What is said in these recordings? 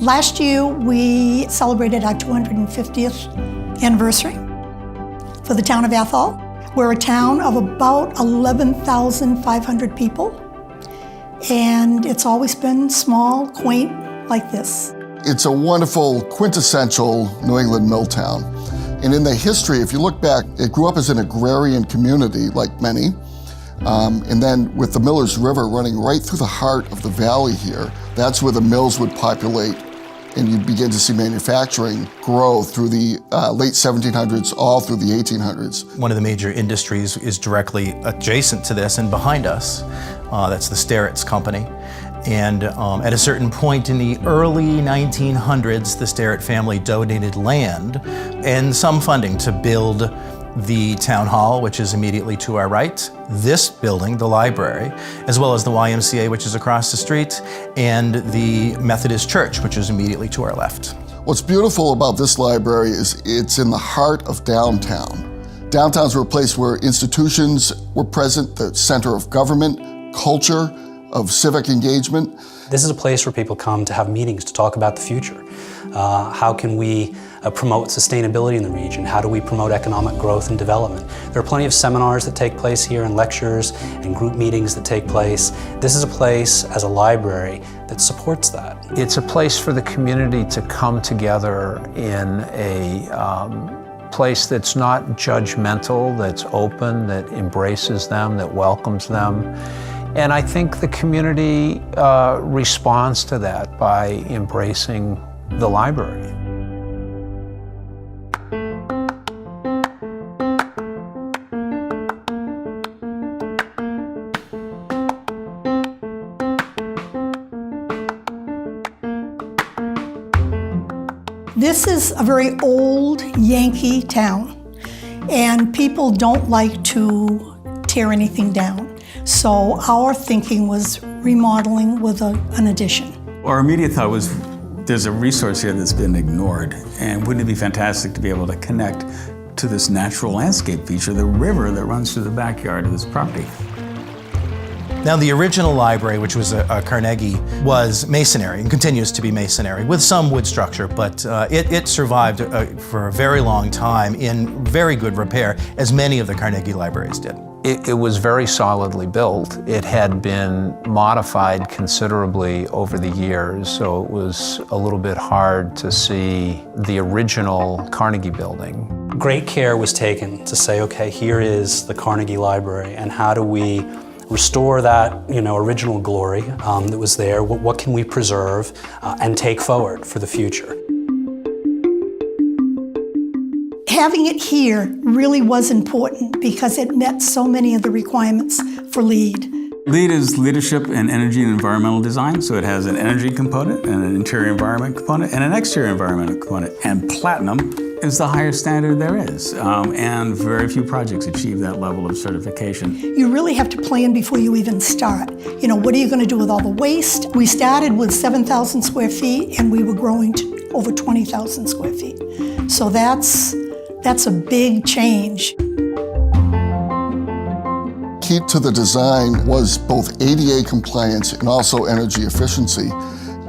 Last year, we celebrated our 250th anniversary for the town of Athol. We're a town of about 11,500 people, and it's always been small, quaint, like this. It's a wonderful, quintessential New England mill town. And in the history, if you look back, it grew up as an agrarian community, like many. And then with the Millers River running right through the heart of the valley here, that's where the mills would populate, and you begin to see manufacturing grow through the late 1700s, all through the 1800s. One of the major industries is directly adjacent to this and behind us. That's the Sterrett's company. And at a certain point in the early 1900s, the Sterrett family donated land and some funding to build the town hall, which is immediately to our right, this building, the library, as well as the YMCA, which is across the street, and the Methodist Church, which is immediately to our left. What's beautiful about this library is it's in the heart of downtown. Downtowns were a place where institutions were present, the center of government, culture, of civic engagement. This is a place where people come to have meetings to talk about the future. How can we promote sustainability in the region? How do we promote economic growth and development? There are plenty of seminars that take place here, and lectures and group meetings that take place. This is a place, as a library, that supports that. It's a place for the community to come together in a place that's not judgmental, that's open, that embraces them, that welcomes them. And I think the community responds to that by embracing the library. This is a very old Yankee town, and people don't like to tear anything down. So our thinking was remodeling with an addition. Our immediate thought was, there's a resource here that's been ignored, and wouldn't it be fantastic to be able to connect to this natural landscape feature, the river that runs through the backyard of this property. Now, the original library, which was a Carnegie, was masonry and continues to be masonry with some wood structure, but it survived for a very long time in very good repair, as many of the Carnegie libraries did. It was very solidly built. It had been modified considerably over the years, so it was a little bit hard to see the original Carnegie building. Great care was taken to say, okay, here is the Carnegie Library, and how do we restore that, original glory that was there? What can we preserve and take forward for the future? Having it here really was important because it met so many of the requirements for LEED. LEED is Leadership in Energy and Environmental Design, so it has an energy component and an interior environment component and an exterior environmental component. And platinum is the highest standard there is, and very few projects achieve that level of certification. You really have to plan before you even start. What are you going to do with all the waste? We started with 7,000 square feet, and we were growing to over 20,000 square feet. So that's a big change. Key to the design was both ADA compliance and also energy efficiency.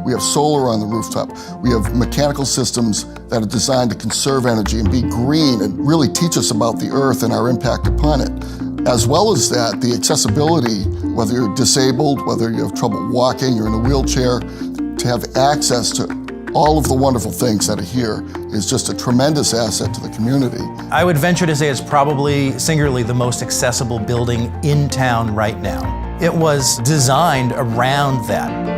We have solar on the rooftop. We have mechanical systems that are designed to conserve energy and be green and really teach us about the earth and our impact upon it. As well as that, the accessibility, whether you're disabled, whether you have trouble walking, you're in a wheelchair, to have access to all of the wonderful things that are here is just a tremendous asset to the community. I would venture to say it's probably singularly the most accessible building in town right now. It was designed around that.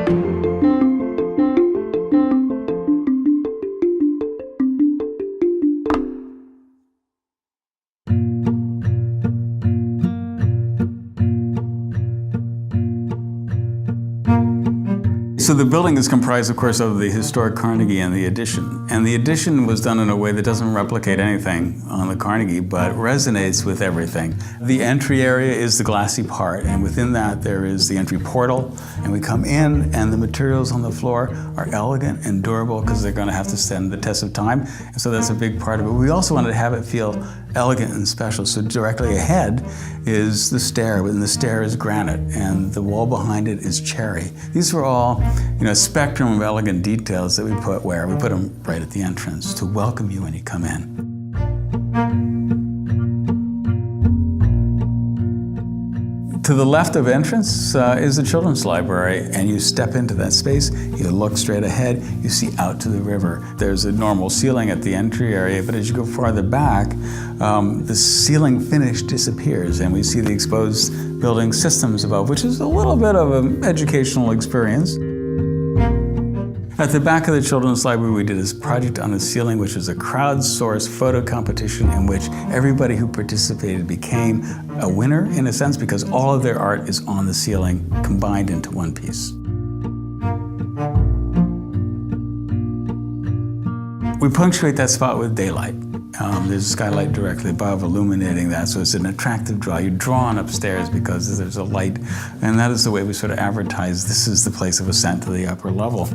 So the building is comprised, of course, of the historic Carnegie and the addition. And the addition was done in a way that doesn't replicate anything on the Carnegie, but resonates with everything. The entry area is the glassy part, and within that there is the entry portal. And we come in, and the materials on the floor are elegant and durable because they're going to have to stand the test of time. And so that's a big part of it. We also wanted to have it feel elegant and special. So directly ahead is the stair, and the stair is granite, and the wall behind it is cherry. These were all, a spectrum of elegant details that we put where? We put them right at the entrance to welcome you when you come in. To the left of entrance is the children's library, and you step into that space, you look straight ahead, you see out to the river. There's a normal ceiling at the entry area, but as you go farther back, the ceiling finish disappears, and we see the exposed building systems above, which is a little bit of an educational experience. At the back of the Children's Library, we did this project on the ceiling, which was a crowdsourced photo competition in which everybody who participated became a winner, in a sense, because all of their art is on the ceiling, combined into one piece. We punctuate that spot with daylight. There's a skylight directly above illuminating that, so it's an attractive draw. You're drawn upstairs because there's a light, and that is the way we sort of advertise this is the place of ascent to the upper level.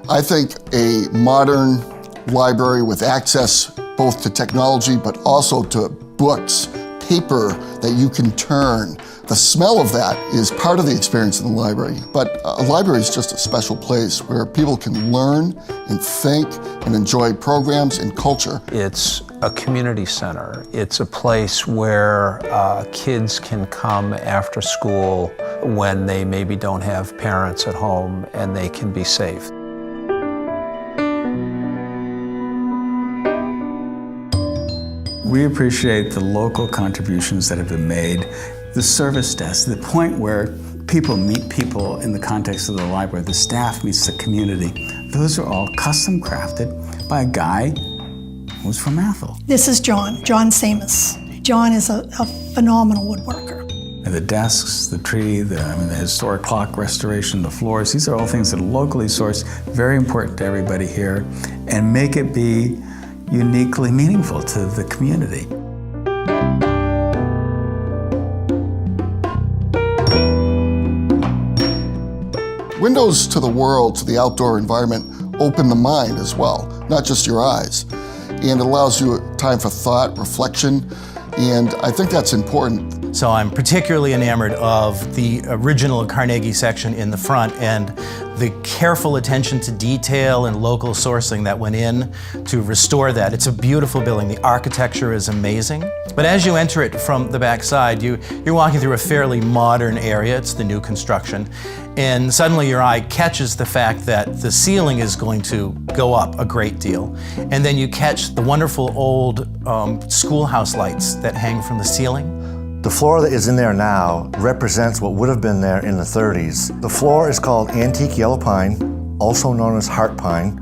I think a modern library with access both to technology but also to books, paper that you can turn. The smell of that is part of the experience in the library, but a library is just a special place where people can learn and think and enjoy programs and culture. It's a community center. It's a place where kids can come after school when they maybe don't have parents at home and they can be safe. We appreciate the local contributions that have been made. The service desk, the point where people meet people in the context of the library, the staff meets the community, those are all custom crafted by a guy who's from Athol. This is John Samus. John is a phenomenal woodworker. And the desks, the tree, the historic clock restoration, the floors, these are all things that are locally sourced, very important to everybody here, and make it be uniquely meaningful to the community. Windows to the world, to the outdoor environment, open the mind as well, not just your eyes. And it allows you time for thought, reflection, and I think that's important. So I'm particularly enamored of the original Carnegie section in the front and the careful attention to detail and local sourcing that went in to restore that. It's a beautiful building. The architecture is amazing. But as you enter it from the back side, you're walking through a fairly modern area. It's the new construction. And suddenly your eye catches the fact that the ceiling is going to go up a great deal. And then you catch the wonderful old schoolhouse lights that hang from the ceiling. The floor that is in there now represents what would have been there in the 30s. The floor is called antique yellow pine, also known as heart pine.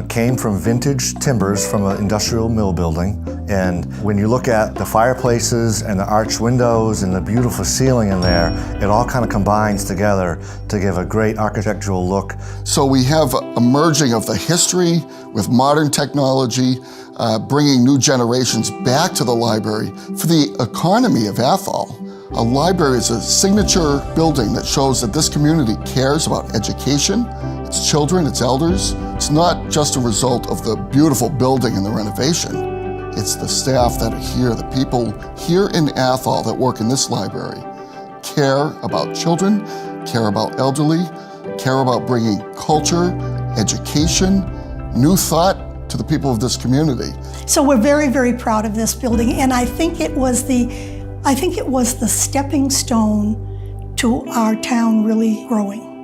Came from vintage timbers from an industrial mill building. And when you look at the fireplaces and the arched windows and the beautiful ceiling in there, it all kind of combines together to give a great architectural look. So we have a merging of the history with modern technology, bringing new generations back to the library. For the economy of Athol, a library is a signature building that shows that this community cares about education, its children, its elders. It's not just a result of the beautiful building and the renovation. It's the staff that are here, the people here in Athol that work in this library care about children, care about elderly, care about bringing culture, education, new thought to the people of this community. So we're very, very proud of this building, and I think it was the stepping stone to our town really growing.